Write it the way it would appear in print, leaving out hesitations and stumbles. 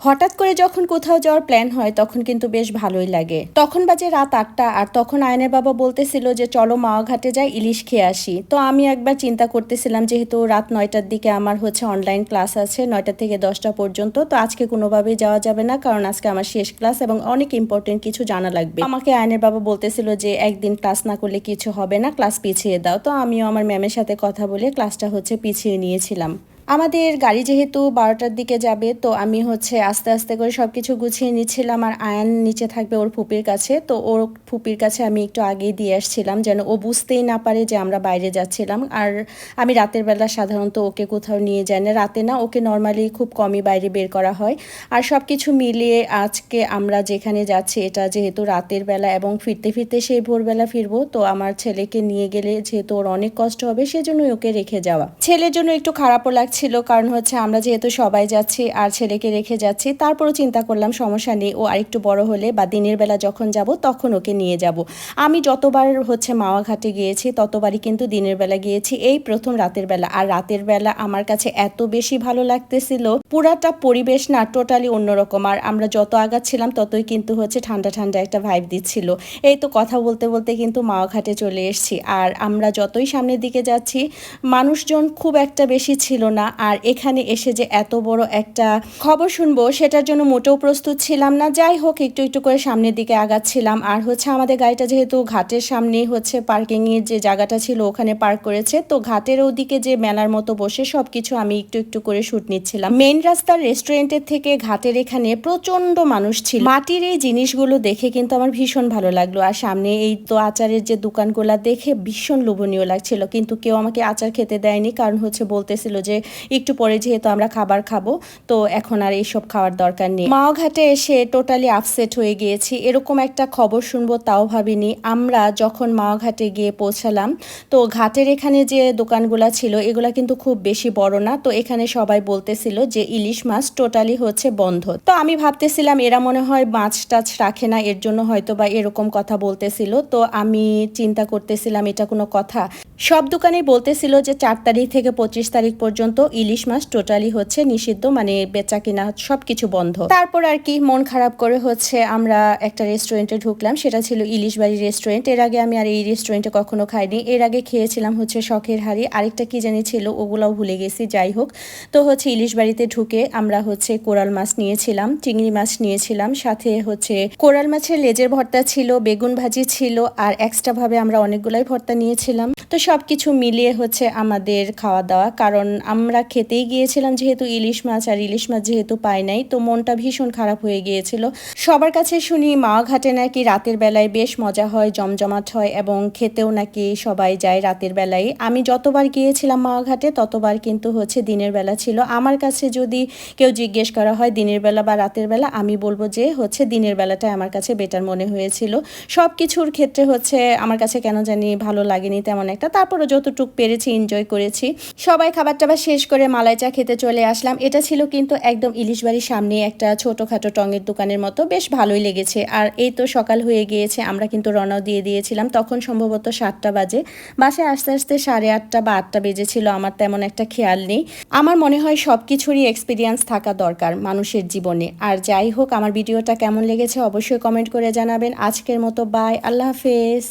হঠাৎ করে যখন কোথাও যাওয়ার প্ল্যান হয় তখন কিন্তু বেশ ভালোই লাগে। তখন বাজে রাত ৮টা, আর তখন আয়নের বাবা বলতেছিল যে চলো মাওয়া ঘাটে যাই, ইলিশ খেয়ে আসি। তো আমি একবার চিন্তা করতেছিলাম, যেহেতু রাত ৯টার দিকে আমার অনলাইন ক্লাস আছে ৯টা থেকে 10টা পর্যন্ত, তো আজকে কোনোভাবেই যাওয়া যাবে না, কারণ আজকে আমার শেষ ক্লাস এবং অনেক ইম্পর্টেন্ট কিছু জানা লাগবে। আমাকে আয়নের বাবা বলতেছিল যে একদিন ক্লাস না করলে কিছু হবে না, ক্লাস পিছিয়ে দাও। তো আমিও আমার ম্যামের সাথে কথা বলে ক্লাসটা পিছিয়ে নিয়েছিলাম। আমাদের গাড়ি যেহেতু 12টার দিকে যাবে, তো আমি আস্তে আস্তে করে সব কিছু গুছিয়ে নিচ্ছিলাম। আর আয়ান নিচে থাকবে ওর ফুপির কাছে, তো ওর ফুপির কাছে আমি একটু আগেই দিয়ে আসছিলাম যেন ও বুঝতেই না পারে যে আমরা বাইরে যাচ্ছিলাম। আর আমি রাতের বেলা সাধারণত ওকে কোথাও নিয়ে যাই না, রাতে না, ওকে নর্মালি খুব কমই বাইরে বের করা হয়। আর সব কিছু মিলিয়ে আজকে আমরা যেখানে যাচ্ছি এটা যেহেতু রাতের বেলা এবং ফিরতে ফিরতে সেই ভোরবেলা ফিরবো, তো আমার ছেলেকে নিয়ে গেলে যেহেতু ওর অনেক কষ্ট হবে, সেজন্যই ওকে রেখে যাওয়া। ছেলের জন্য একটু খারাপও লাগছিল, কারণ আমরা যেহেতু সবাই যাচ্ছি আর ছেলেকে রেখে যাচ্ছি। তারপরও চিন্তা করলাম সমস্যা নেই, ও আরেকটু বড় হলে বা দিনের বেলা যখন যাব তখন ওকে নিয়ে যাব। আমি যতবার মাওয়া ঘাটে গিয়েছি ততবারই কিন্তু দিনের বেলা গিয়েছি, এই প্রথম রাতের বেলা। আর রাতের বেলা আমার কাছে এত বেশি ভালো লাগতেছিল, পুরাটা পরিবেশ না টোটালি অন্যরকম। আর আমরা যত আগাচ্ছিলাম ততই কিন্তু ঠান্ডা ঠান্ডা একটা ভাইব দিচ্ছিল। এই তো কথা বলতে বলতে কিন্তু মাওয়া ঘাটে চলে এসেছি। আর আমরা যতই সামনের দিকে যাচ্ছি মানুষজন খুব একটা বেশি ছিল না। আর এখানে এসে যে এত বড় একটা খবর শুনবো সেটার জন্য মোটেও প্রস্তুত ছিলাম না। যাই হোক, একটু একটু করে সামনের দিকে আগাচ্ছিলাম। আর আমাদের গাড়িটা যেহেতু ঘাটের সামনেই পার্কিং এর যে জায়গাটা ছিল ওখানে পার্ক করেছে, তো ঘাটের ওদিকে যে মেলার মতো বসে সবকিছু আমি একটু একটু করে শুট নিচ্ছিলাম। মেইন রাস্তার রেস্টুরেন্টের থেকে ঘাটের এখানে প্রচন্ড মানুষ ছিল। মাটির এই জিনিসগুলো দেখে কিন্তু আমার ভীষণ ভালো লাগলো। আর সামনে এই তো আচারের যে দোকানগুলো দেখে ভীষণ লোভনীয় লাগছিল, কিন্তু কেউ আমাকে আচার খেতে দেয়নি, কারণ বলতেছিল যে একটু পরে যেহেতু আমরা খাবার খাবো, তো এখন আর এইসব খাওয়ার দরকার নেই। মাওয়া ঘাটে এসে টোটালি আপসেট হয়ে গিয়েছি, এরকম একটা খবর শুনবো তাও ভাবিনি। আমরা যখন মাওয়া ঘাটে গিয়ে পৌঁছালাম, তো ঘাটের এখানে যে দোকানগুলা ছিল এগুলা কিন্তু খুব বেশি বড় না, তো এখানে সবাই বলতেছিল যে ইলিশ মাছ টোটালি বন্ধ। তো আমি ভাবতেছিলাম এরা মনে হয় মাছ টাছ রাখে না, এর জন্য হয়তো বা এরকম কথা বলতেছিল। তো আমি চিন্তা করতেছিলাম এটা কোনো কথা। সব দোকানেই বলতেছিল যে 4 তারিখ থেকে 25 তারিখ পর্যন্ত ইলিশ মাছ টোটালি নিষিদ্ধ, মানে বেচা কিনা সবকিছু বন্ধ। তারপর আর কি মন খারাপ করে আমরা একটা রেস্টুরেন্টে ঢুকলাম, সেটা ছিল ইলিশ বাড়ি রেস্টুরেন্ট। এর আগে আমি আর এই রেস্টুরেন্টে কখনো খাইনি। এর আগে খেয়েছিলাম শখের হাড়ি, আরেকটা কি জানি ছিল, ওগুলাও ভুলে গেছি। যাই হোক, তো ইলিশ বাড়িতে ঢুকে আমরা কোরাল মাছ নিয়েছিলাম, চিংড়ি মাছ নিয়েছিলাম, সাথে কোরাল মাছের লেজের ভর্তা ছিল, বেগুন ভাজি ছিল, আর এক্সট্রা ভাবে আমরা অনেকগুলাই ভর্তা নিয়েছিলাম। তো সবকিছু মিলিয়ে আমাদের খাওয়া দাওয়া, কারণ আমরা খেতেই গিয়েছিলাম যেহেতু ইলিশ মাছ, আর ইলিশ মাছ যেহেতু পাই নাই, তো মনটা ভীষণ খারাপ হয়ে গিয়েছিল। সবার কাছে শুনি মাওয়া ঘাটে নাকি রাতের বেলায় বেশ মজা হয়, জমজমাট হয়, এবং খেতেও নাকি সবাই যায় রাতের বেলায়। আমি যতবার গিয়েছিলাম মাওয়া ঘাটে ততবার কিন্তু দিনের বেলা ছিল। আমার কাছে যদি কেউ জিজ্ঞেস করা হয় দিনের বেলা বা রাতের বেলা, আমি বলবো যে দিনের বেলাটাই আমার কাছে বেটার মনে হয়েছিল। সব কিছুর ক্ষেত্রে আমার কাছে কেন জানি ভালো লাগেনি তেমন একটা। তারপরে যতটুকু পেরেছি এনজয় করেছি। সবাই খাবার টাবার শেষ করে মালাই চা খেতে চলে আসলাম। এটা ছিল কিন্তু একদম ইলিশ বাড়ির সামনে একটা ছোটখাটো টঙের দোকানের মতো, বেশ ভালোই লেগেছে। আর এই তো সকাল হয়ে গিয়েছে, আমরা কিন্তু রওনাও দিয়ে দিয়েছিলাম। তখন সম্ভবত 7টা বাজে, বাসায় আস্তে আস্তে 8:30 বা 8টা বেজেছিল, আমার তেমন একটা খেয়াল নেই। আমার মনে হয় সব কিছুরই এক্সপিরিয়েন্স থাকা দরকার মানুষের জীবনে। আর যাই হোক, আমার ভিডিওটা কেমন লেগেছে অবশ্যই কমেন্ট করে জানাবেন। আজকের মতো বাই, আল্লাহ হাফেজ।